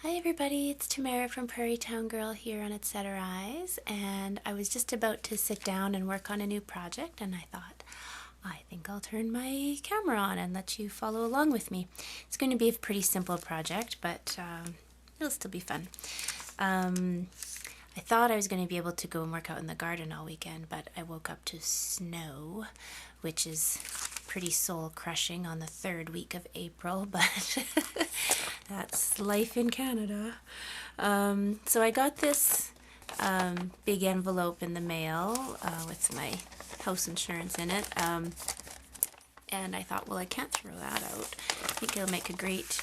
Hi everybody, it's Tamara from Prairie Town Girl here on Etc. Eyes, and I was just about to sit down and work on a new project, and I thought, I think I'll turn my camera on and let you follow along with me. It's going to be a pretty simple project, but it'll still be fun. I thought I was going to be able to go and work out in the garden all weekend, but I woke up to snow, which is pretty soul-crushing on the third week of April, but that's life in Canada. So I got this big envelope in the mail with my house insurance in it, and I thought, well, I can't throw that out. I think it'll make a great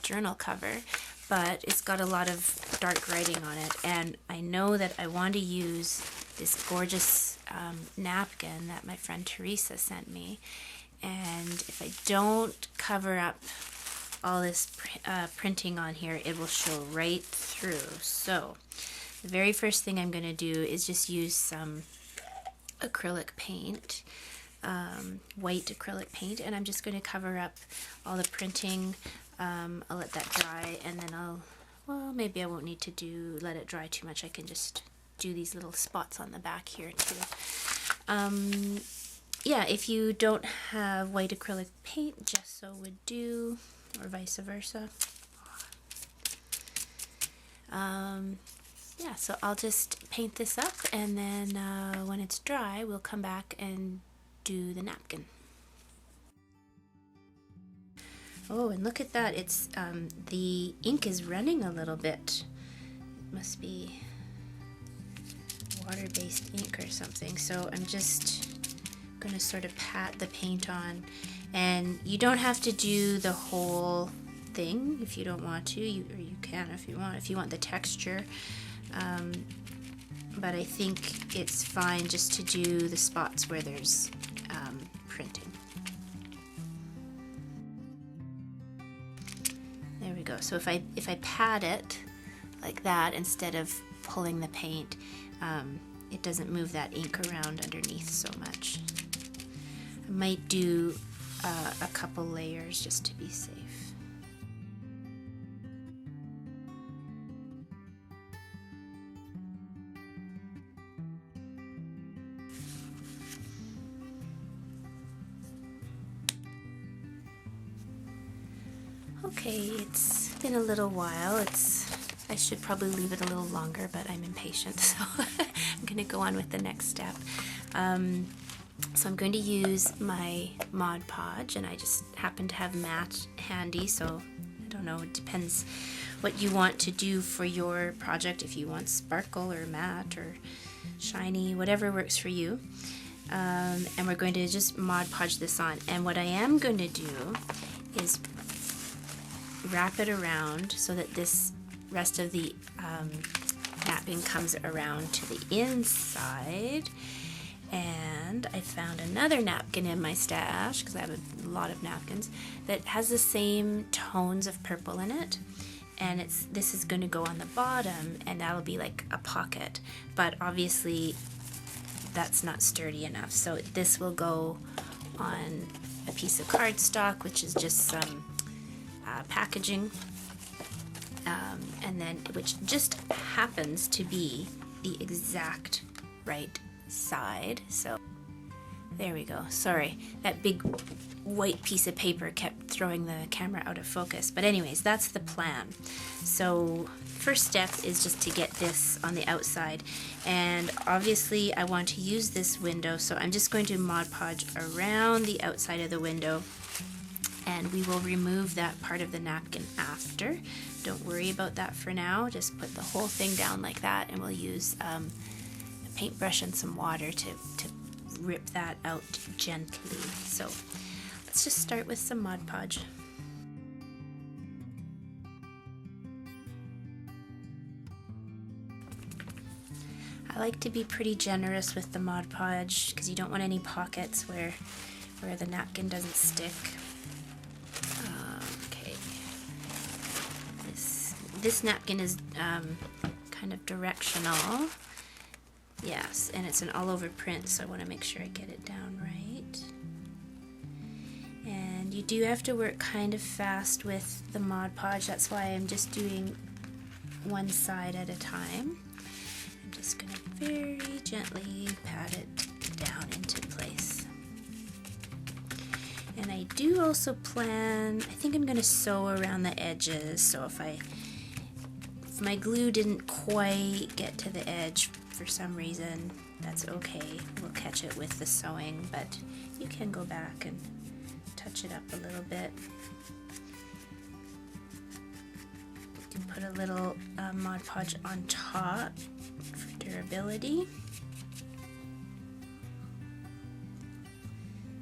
journal cover, but it's got a lot of dark writing on it, and I know that I want to use this gorgeous napkin that my friend Teresa sent me, and if I don't cover up all this printing on here, it will show right through. So the very first thing I'm going to do is just use some acrylic paint, white acrylic paint, and I'm just going to cover up all the printing. I'll let that dry, and then well, maybe I won't need to let it dry too much. I can just do these little spots on the back here too. Yeah, if you don't have white acrylic paint, gesso would do, or vice versa. Yeah, so I'll just paint this up, and then when it's dry, we'll come back and do the napkin. Oh, and look at that, it's the ink is running a little bit. It must be water-based ink or something, so I'm just going to sort of pat the paint on, and you don't have to do the whole thing if you don't want to, or you can if you want the texture, but I think it's fine just to do the spots where there's printing. There we go. So if I pat it like that instead of pulling the paint, it doesn't move that ink around underneath so much. I might do a couple layers just to be safe. Okay, it's been a little while. I should probably leave it a little longer, but I'm impatient, so I'm going to go on with the next step. So I'm going to use my Mod Podge, and I just happen to have matte handy, so I don't know, it depends what you want to do for your project, if you want sparkle or matte or shiny, whatever works for you. And we're going to just Mod Podge this on, and what I am going to do is wrap it around so that this rest of the napkin comes around to the inside. And I found another napkin in my stash, because I have a lot of napkins, that has the same tones of purple in it, and this is going to go on the bottom, and that'll be like a pocket, but obviously that's not sturdy enough, so this will go on a piece of cardstock, which is just some packaging, and then which just happens to be the exact right side. So there we go. Sorry, that big white piece of paper kept throwing the camera out of focus, but anyways, that's the plan. So first step is just to get this on the outside, and obviously I want to use this window, so I'm just going to Mod Podge around the outside of the window, and we will remove that part of the napkin after. Don't worry about that for now. Just put the whole thing down like that, and we'll use a paintbrush and some water to rip that out gently. So let's just start with some Mod Podge. I like to be pretty generous with the Mod Podge because you don't want any pockets where the napkin doesn't stick. Okay, this napkin is kind of directional. Yes, and it's an all-over print, so I want to make sure I get it down right. And you you do have to work kind of fast with the Mod Podge. That's why I'm just doing one side at a time. I'm just going to very gently pat it down into place. And I do also plan, I think I'm going to sew around the edges, so if my glue didn't quite get to the edge for some reason, that's okay. We'll catch it with the sewing, but you can go back and touch it up a little bit. You can put a little Mod Podge on top for durability.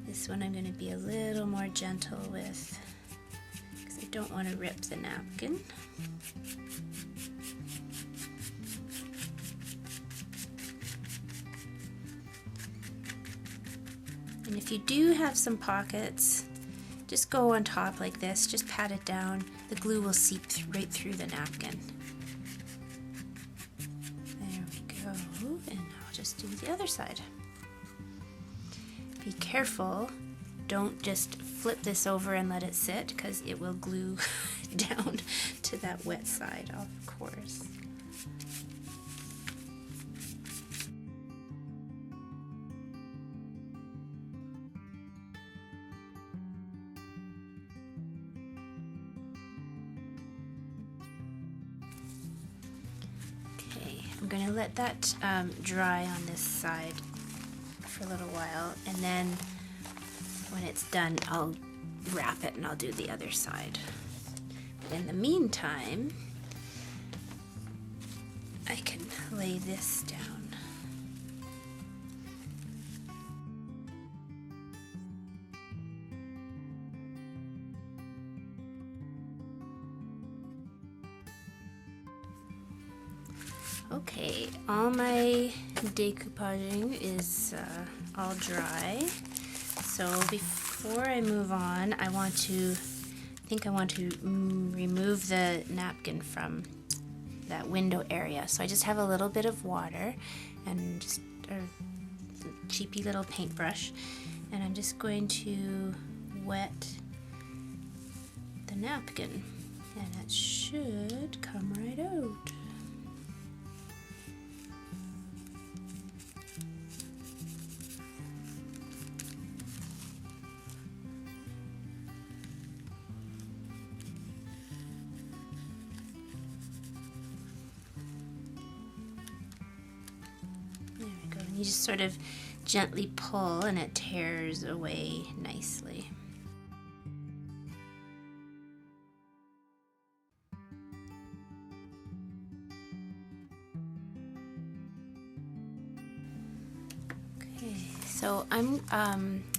This one I'm going to be a little more gentle with because I don't want to rip the napkin. And if you do have some pockets, just go on top like this, just pat it down. The glue will seep right through the napkin. There we go, and I'll just do the other side. Be careful, don't just flip this over and let it sit because it will glue down to that wet side, of course. I'm going to let that dry on this side for a little while, and then when it's done I'll wrap it and I'll do the other side. But in the meantime, I can lay this down. Okay, all my decoupaging is all dry. So before I move on, I want to remove the napkin from that window area. So I just have a little bit of water and just a cheapy little paintbrush, and I'm just going to wet the napkin, and it should come right out. You just sort of gently pull and it tears away nicely. Okay, so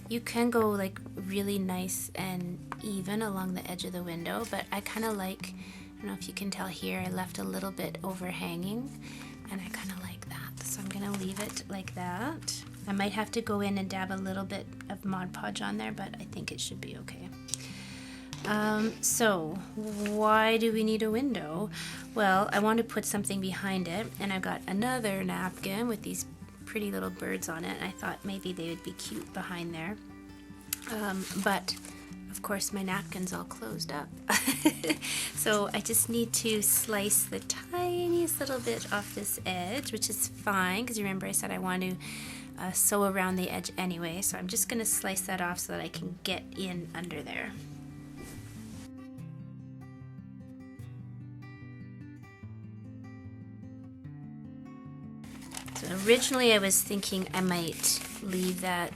you can go like really nice and even along the edge of the window, but I kind of like, I don't know if you can tell here, I left a little bit overhanging, and I kind of like that. So I'm going to leave it like that. I might have to go in and dab a little bit of Mod Podge on there, but I think it should be okay. So why do we need a window? Well, I want to put something behind it, and I've got another napkin with these pretty little birds on it. I thought maybe they would be cute behind there. But of course my napkin's all closed up. So I just need to slice the tiniest little bit off this edge, which is fine because remember I said I want to sew around the edge anyway, so I'm just going to slice that off so that I can get in under there. So originally I was thinking I might leave that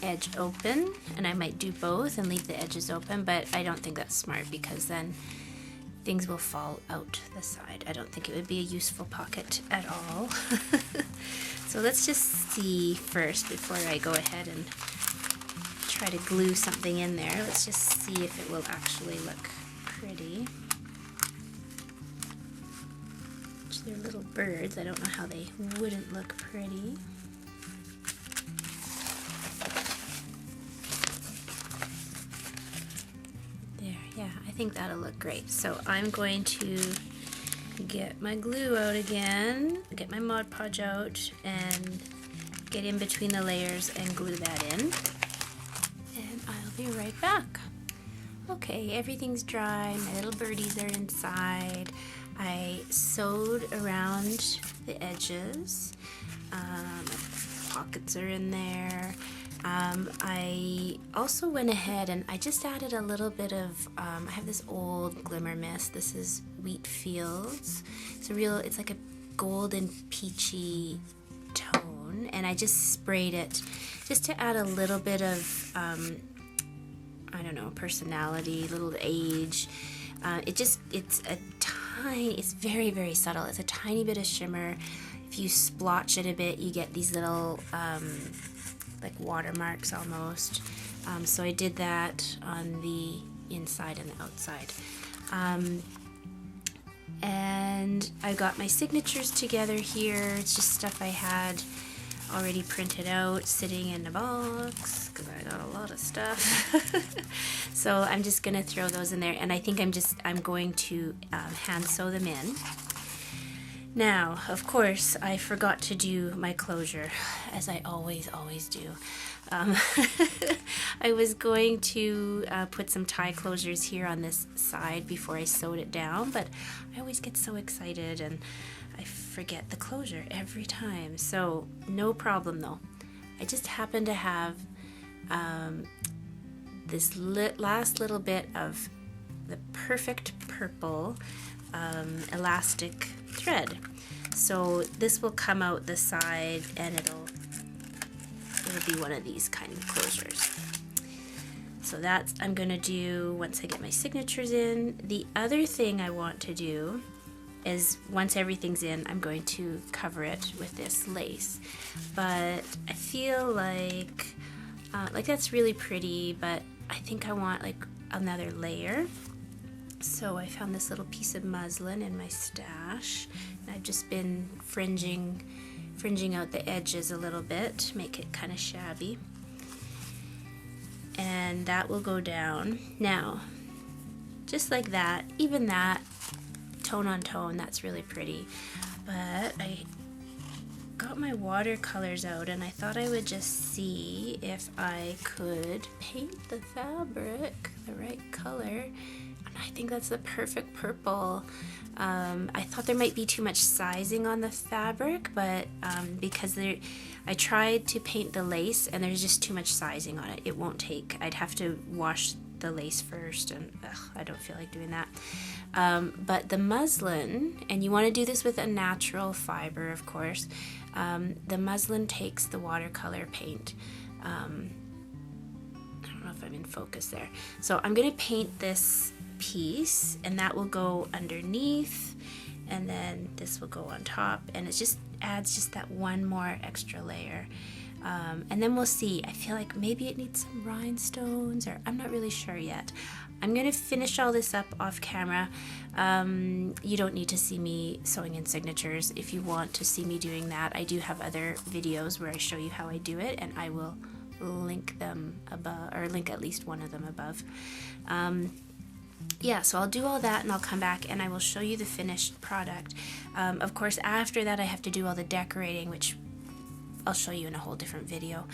edge open, and I might do both and leave the edges open, but I don't think that's smart because then things will fall out the side. I don't think it would be a useful pocket at all. So let's just see first before I go ahead and try to glue something in there. Let's just see if it will actually look pretty. They're little birds. I don't know how they wouldn't look pretty. There, yeah, I think that'll look great. So I'm going to get my glue out again, get my Mod Podge out, and get in between the layers and glue that in. And I'll be right back. Okay, everything's dry. My little birdies are inside. I sewed around the edges. Pockets are in there. I also went ahead and I just added a little bit of, I have this old glimmer mist. This is Wheat Fields. It's like a golden peachy tone, and I just sprayed it just to add a little bit of, I don't know, personality, little age. It's very, very subtle. It's a tiny bit of shimmer. If you splotch it a bit, you get these little, like watermarks almost. So I did that on the inside and the outside. And I got my signatures together here. It's just stuff I had already printed out, sitting in a box, because I got a lot of stuff. So I'm just gonna throw those in there, and I think I'm going to hand sew them in. Now, of course, I forgot to do my closure, as I always do. I was going to put some tie closures here on this side before I sewed it down, but I always get so excited and I forget the closure every time. So no problem though. I just happen to have this last little bit of the perfect purple elastic thread. So this will come out the side and it'll be one of these kind of closures. So that's I'm gonna do once I get my signatures in. The other thing I want to do is once everything's in, I'm going to cover it with this lace. But I feel like that's really pretty, but I think I want like another layer. So I found this little piece of muslin in my stash, and I've just been fringing out the edges a little bit to make it kind of shabby. And that will go down. Now, just like that, even that, tone on tone, that's really pretty. But I got my watercolors out and I thought I would just see if I could paint the fabric the right color. And I think that's the perfect purple. I thought there might be too much sizing on the fabric, but because I tried to paint the lace and there's just too much sizing on it. It won't take. I'd have to wash the lace first, and I don't feel like doing that. But the muslin, and you want to do this with a natural fiber, of course, the muslin takes the watercolor paint. I don't know if I'm in focus there. So I'm going to paint this piece, and that will go underneath, and then this will go on top, and it just adds just that one more extra layer. And then we'll see. I feel like maybe it needs some rhinestones, or I'm not really sure yet. I'm going to finish all this up off camera. You don't need to see me sewing in signatures. If you want to see me doing that, I do have other videos where I show you how I do it, and I will link them above, or link at least one of them above. Yeah, so I'll do all that and I'll come back and I will show you the finished product. Of course, after that I have to do all the decorating, which I'll show you in a whole different video.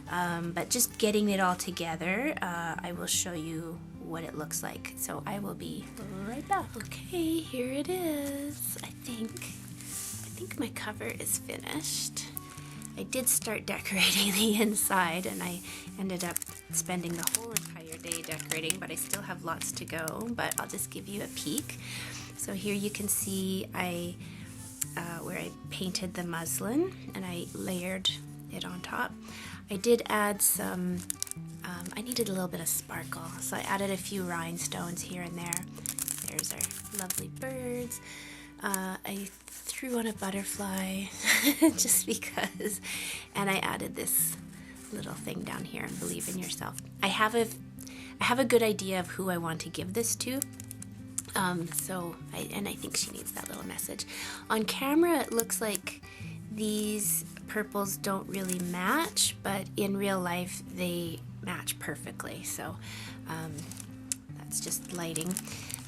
But just getting it all together, I will show you what it looks like. So I will be right back. Okay, here it is. I think my cover is finished. I did start decorating the inside and I ended up spending the whole entire day decorating, but I still have lots to go, but I'll just give you a peek. So here you can see where I painted the muslin and I layered it on top. I did add some, I needed a little bit of sparkle, so I added a few rhinestones here and there. There's our lovely birds. I threw on a butterfly just because, and I added this little thing down here, and believe in yourself. I have a good idea of who I want to give this to. I think she needs that little message. On camera, it looks like these purples don't really match, but in real life, they match perfectly. So that's just lighting.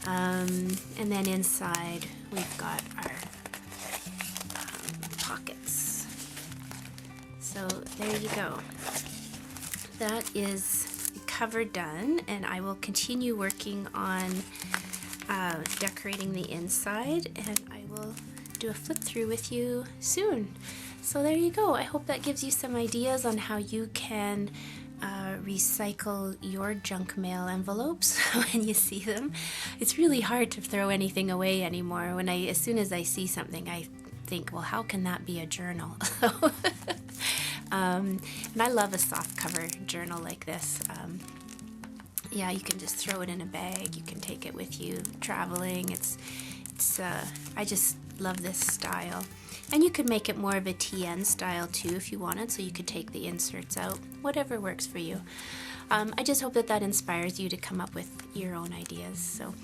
And then inside, we've got our pockets. So there you go. That is the cover done, and I will continue working on decorating the inside, and I will do a flip through with you soon. So there you go. I hope that gives you some ideas on how you can recycle your junk mail envelopes when you see them. It's really hard to throw anything away anymore. As soon as I see something, I think, well, how can that be a journal? And I love a soft cover journal like this. Yeah, you can just throw it in a bag. You can take it with you traveling. I just love this style. And you could make it more of a TN style too if you wanted, so you could take the inserts out, whatever works for you. I just hope that inspires you to come up with your own ideas. So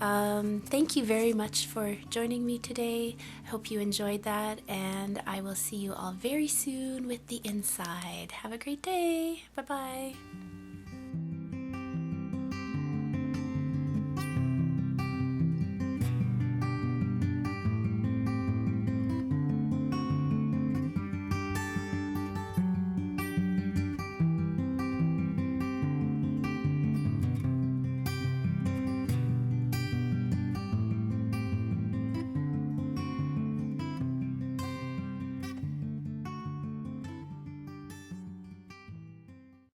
thank you very much for joining me today. I hope you enjoyed that, and I will see you all very soon with the inside. Have a great day. Bye-bye.